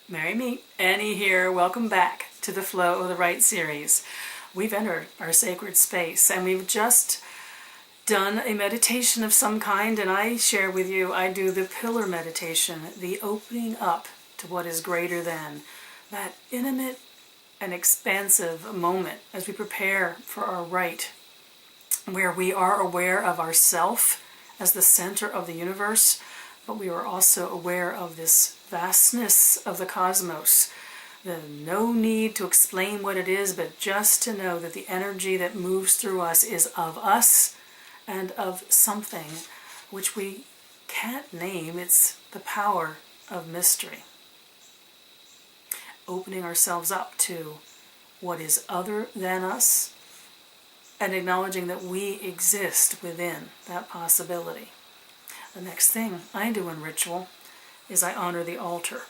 Merry meet, Annie here. Welcome back to the Flow of the Rite series. We've entered our sacred space and we've just done a meditation of some kind, and I share with you, I do the pillar meditation, the opening up to what is greater than, that intimate and expansive moment as we prepare for our rite, where we are aware of ourself as the center of the universe, but we are also aware of this vastness of the cosmos. No need to explain what it is, but just to know that the energy that moves through us is of us and of something which we can't name. It's the power of mystery. Opening ourselves up to what is other than us and acknowledging that we exist within that possibility. The next thing I do in ritual is I honor the altar.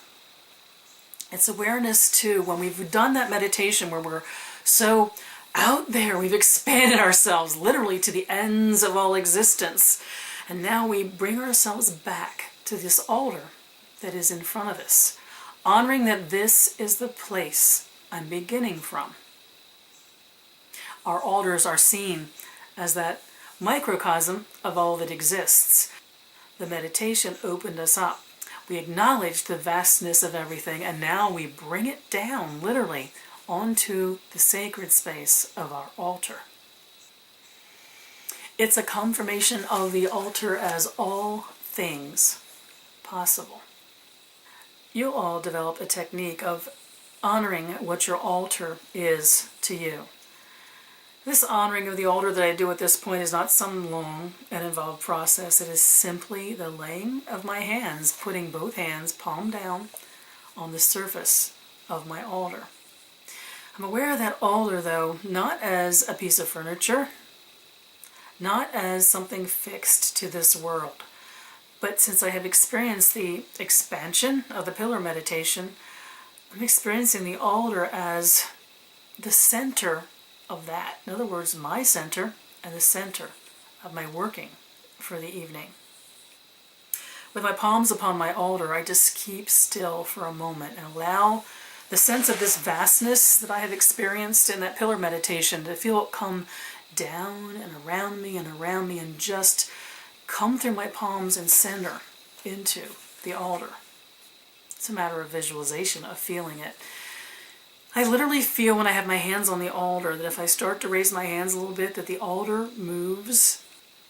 It's awareness too, when we've done that meditation where we're so out there, we've expanded ourselves literally to the ends of all existence, and now we bring ourselves back to this altar that is in front of us, honoring that this is the place I'm beginning from. Our altars are seen as that microcosm of all that exists. The meditation opened us up. We acknowledged the vastness of everything, and now we bring it down, literally, onto the sacred space of our altar. It's a confirmation of the altar as all things possible. You'll all develop a technique of honoring what your altar is to you. This honoring of the altar that I do at this point is not some long and involved process. It is simply the laying of my hands, putting both hands palm down on the surface of my altar. I'm aware of that altar, though, not as a piece of furniture, not as something fixed to this world, but since I have experienced the expansion of the pillar meditation, I'm experiencing the altar as the center of that. In other words, my center and the center of my working for the evening. With my palms upon my altar, I just keep still for a moment and allow the sense of this vastness that I have experienced in that pillar meditation to feel it come down and around me and just come through my palms and center into the altar. It's a matter of visualization, of feeling it. I literally feel when I have my hands on the altar that if I start to raise my hands a little bit, that the altar moves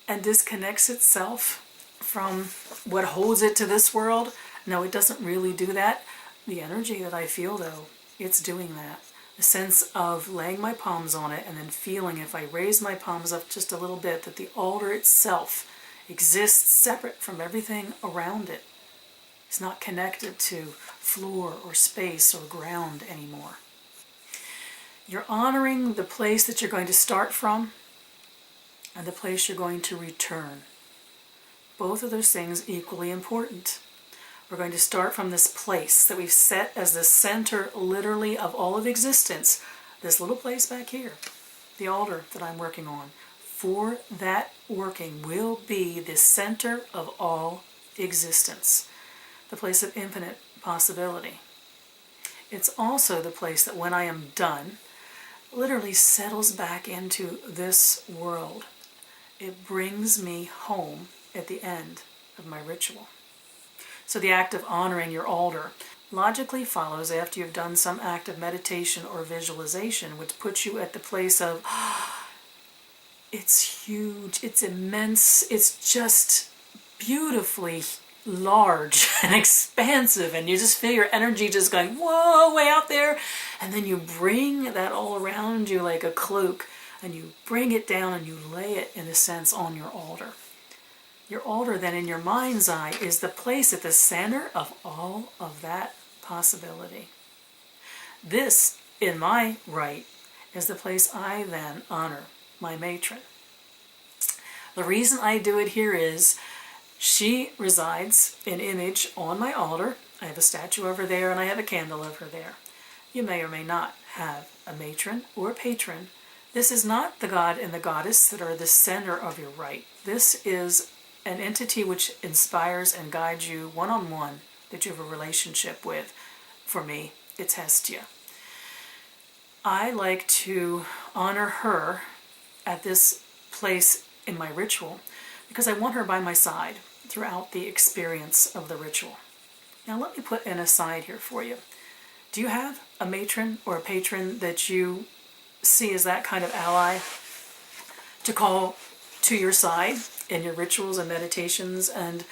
and disconnects itself from what holds it to this world. No, it doesn't really do that. The energy that I feel, though, it's doing that. The sense of laying my palms on it and then feeling, if I raise my palms up just a little bit, that the altar itself exists separate from everything around it. It's not connected to floor or space or ground anymore. You're honoring the place that you're going to start from and the place you're going to return. Both of those things equally important. We're going to start from this place that we've set as the center, literally, of all of existence. This little place back here, the altar that I'm working on. For that working will be the center of all existence. The place of infinite possibility. It's also the place that when I am done, literally settles back into this world. It brings me home at the end of my ritual. So the act of honoring your altar logically follows after you've done some act of meditation or visualization, which puts you at the place of, it's huge, it's immense, it's just beautifully large and expansive, and you just feel your energy just going, whoa, way out there, and then you bring that all around you like a cloak, and you bring it down and you lay it, in a sense, on your altar. Your altar then, in your mind's eye, is the place at the center of all of that possibility. This, in my rite, is the place I then honor my matron. The reason I do it here is she resides in image on my altar. I have a statue over there and I have a candle over there. You may or may not have a matron or a patron. This is not the god and the goddess that are the center of your rite. This is an entity which inspires and guides you one-on-one, that you have a relationship with, for me, it's Hestia. I like to honor her at this place in my ritual because I want her by my side throughout the experience of the ritual. Now let me put an aside here for you. Do you have a matron or a patron that you see as that kind of ally to call to your side in your rituals and meditations and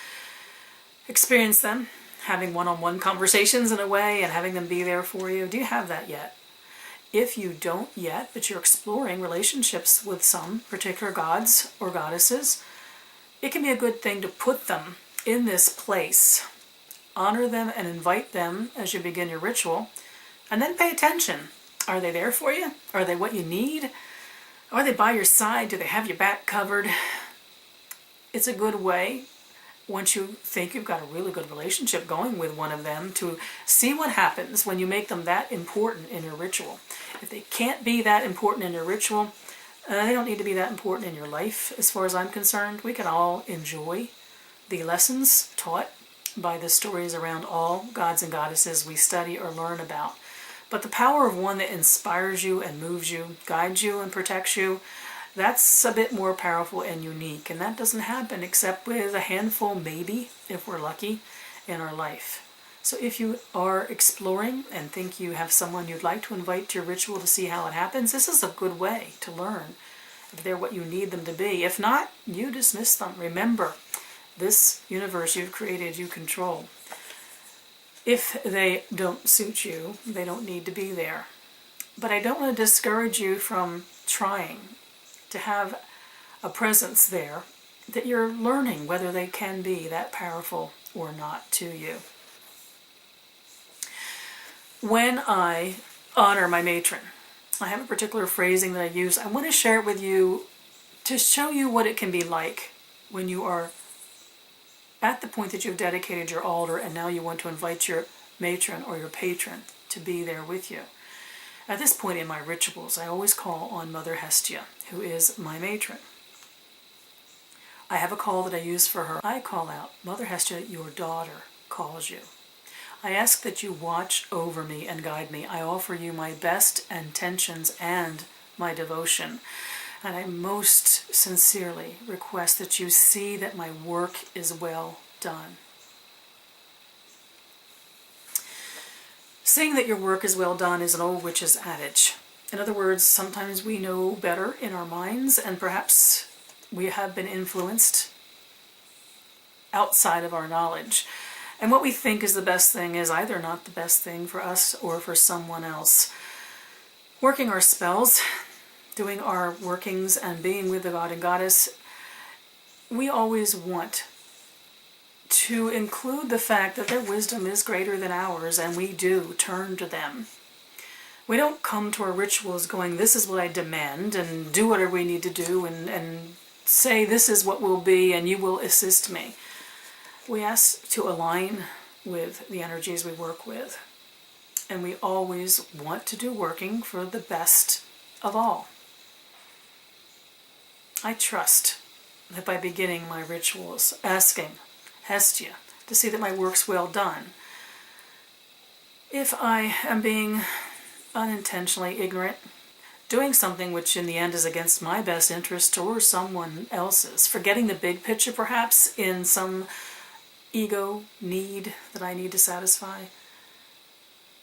experience them, having one-on-one conversations in a way and having them be there for you? Do you have that yet? If you don't yet, but you're exploring relationships with some particular gods or goddesses, it can be a good thing to put them in this place. Honor them and invite them as you begin your ritual, and then pay attention. Are they there for you? Are they what you need? Are they by your side? Do they have your back covered? It's a good way, once you think you've got a really good relationship going with one of them, to see what happens when you make them that important in your ritual. If they can't be that important in your ritual, they don't need to be that important in your life as far as I'm concerned. We can all enjoy the lessons taught by the stories around all gods and goddesses we study or learn about. But the power of one that inspires you and moves you, guides you and protects you, that's a bit more powerful and unique. And that doesn't happen except with a handful, maybe, if we're lucky, in our life. So if you are exploring and think you have someone you'd like to invite to your ritual to see how it happens, this is a good way to learn if they're what you need them to be. If not, you dismiss them. Remember, this universe you've created, you control. If they don't suit you, they don't need to be there. But I don't want to discourage you from trying to have a presence there that you're learning whether they can be that powerful or not to you. When I honor my matron, I have a particular phrasing that I use. I want to share it with you to show you what it can be like when you are at the point that you've dedicated your altar and now you want to invite your matron or your patron to be there with you. At this point in my rituals, I always call on Mother Hestia, who is my matron. I have a call that I use for her. I call out, Mother Hestia, your daughter calls you. I ask that you watch over me and guide me. I offer you my best intentions and my devotion. And I most sincerely request that you see that my work is well done. Seeing that your work is well done is an old witch's adage. In other words, sometimes we know better in our minds, and perhaps we have been influenced outside of our knowledge. And what we think is the best thing is either not the best thing for us or for someone else. Working our spells, doing our workings, and being with the god and goddess, we always want to include the fact that their wisdom is greater than ours, and we do turn to them. We don't come to our rituals going, this is what I demand, and do whatever we need to do, and say this is what will be, and you will assist me. We ask to align with the energies we work with, and we always want to do working for the best of all. I trust that by beginning my rituals, asking Hestia to see that my work's well done, if I am being unintentionally ignorant, doing something which in the end is against my best interest or someone else's, forgetting the big picture perhaps in some ego need that I need to satisfy,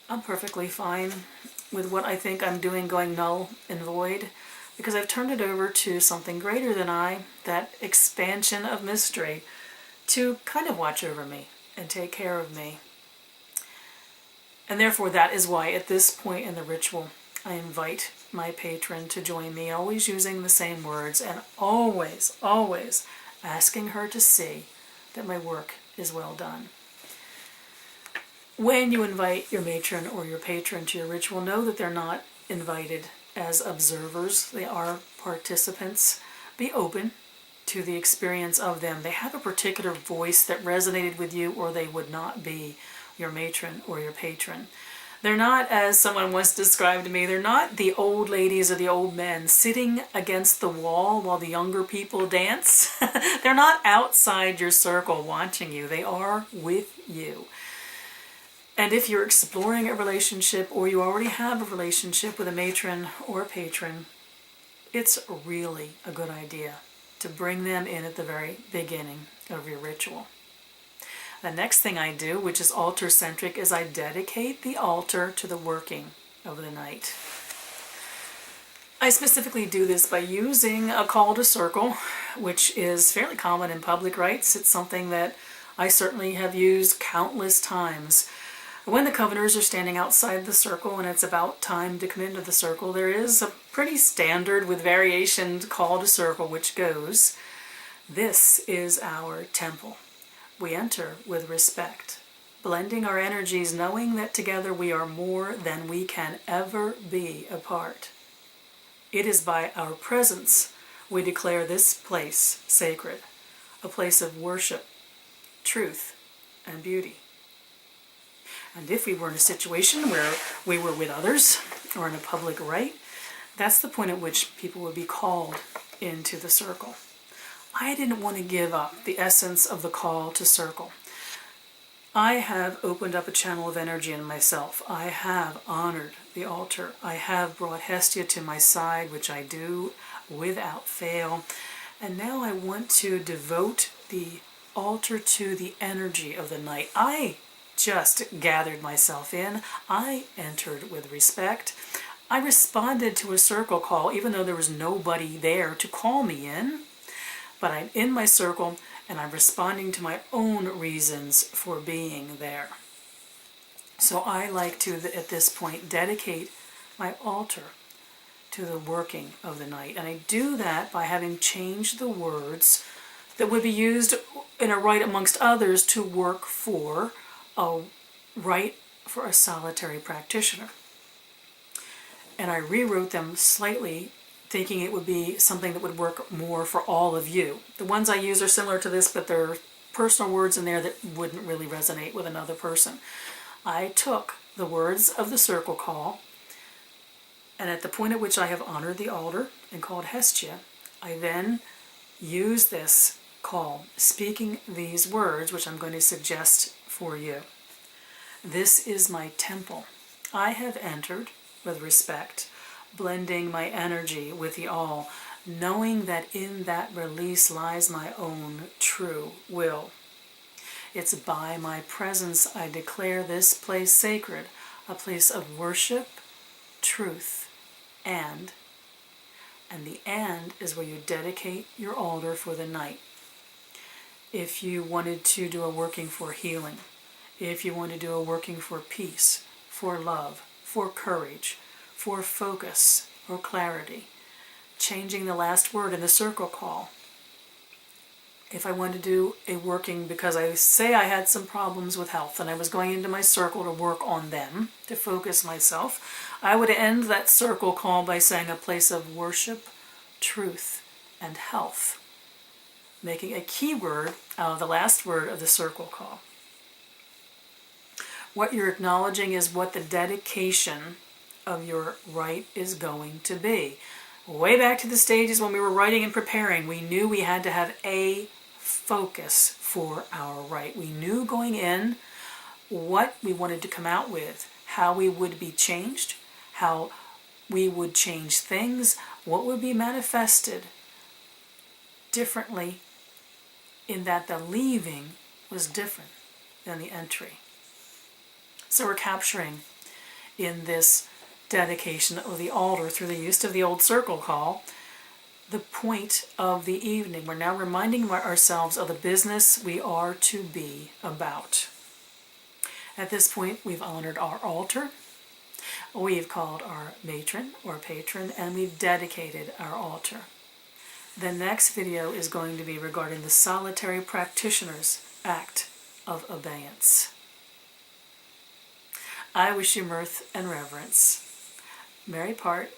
I'm perfectly fine with what I think I'm doing going null and void, because I've turned it over to something greater than I, that expansion of mystery, to kind of watch over me and take care of me. And therefore that is why at this point in the ritual I invite my patron to join me, always using the same words and always, always asking her to see that my work is well done. When you invite your matron or your patron to your ritual, know that they're not invited as observers. They are participants. Be open to the experience of them. They have a particular voice that resonated with you, or they would not be your matron or your patron. They're not, as someone once described to me, they're not the old ladies or the old men sitting against the wall while the younger people dance. They're not outside your circle watching you. They are with you. And if you're exploring a relationship or you already have a relationship with a matron or a patron, it's really a good idea to bring them in at the very beginning of your ritual. The next thing I do, which is altar-centric, is I dedicate the altar to the working of the night. I specifically do this by using a call to circle, which is fairly common in public rites. It's something that I certainly have used countless times. When the covenanters are standing outside the circle and it's about time to come into the circle, there is a pretty standard with variation call to circle which goes, "This is our temple. We enter with respect, blending our energies, knowing that together we are more than we can ever be apart. It is by our presence we declare this place sacred, a place of worship, truth, and beauty." And if we were in a situation where we were with others or in a public rite, that's the point at which people would be called into the circle. I didn't want to give up the essence of the call to circle. I have opened up a channel of energy in myself. I have honored the altar. I have brought Hestia to my side, which I do without fail. And now I want to devote the altar to the energy of the night. I just gathered myself in. I entered with respect. I responded to a circle call, even though there was nobody there to call me in. But I'm in my circle, and I'm responding to my own reasons for being there. So I like to, at this point, dedicate my altar to the working of the night. And I do that by having changed the words that would be used in a rite amongst others to work for a rite for a solitary practitioner. And I rewrote them slightly, thinking it would be something that would work more for all of you. The ones I use are similar to this, but there are personal words in there that wouldn't really resonate with another person. I took the words of the circle call, and at the point at which I have honored the altar and called Hestia, I then use this call, speaking these words, which I'm going to suggest for you. This is my temple. I have entered with respect, blending my energy with the all, knowing that in that release lies my own true will. It's by my presence I declare this place sacred, a place of worship, truth, and the "and" is where you dedicate your altar for the night. If you wanted to do a working for healing, if you want to do a working for peace, for love, for courage, for focus or clarity, changing the last word in the circle call. If I wanted to do a working because I say I had some problems with health and I was going into my circle to work on them, to focus myself, I would end that circle call by saying a place of worship, truth, and health, making a keyword out of the last word of the circle call. What you're acknowledging is what the dedication of your rite is going to be. Way back to the stages when we were writing and preparing, we knew we had to have a focus for our rite. We knew going in what we wanted to come out with, how we would be changed, how we would change things, what would be manifested differently, in that the leaving was different than the entry. So we're capturing in this dedication of the altar through the use of the old circle call the point of the evening. We're now reminding ourselves of the business we are to be about. At this point, we've honored our altar, we've called our matron or patron, and we've dedicated our altar. The next video is going to be regarding the solitary practitioner's act of abeyance. I wish you mirth and reverence. Merry part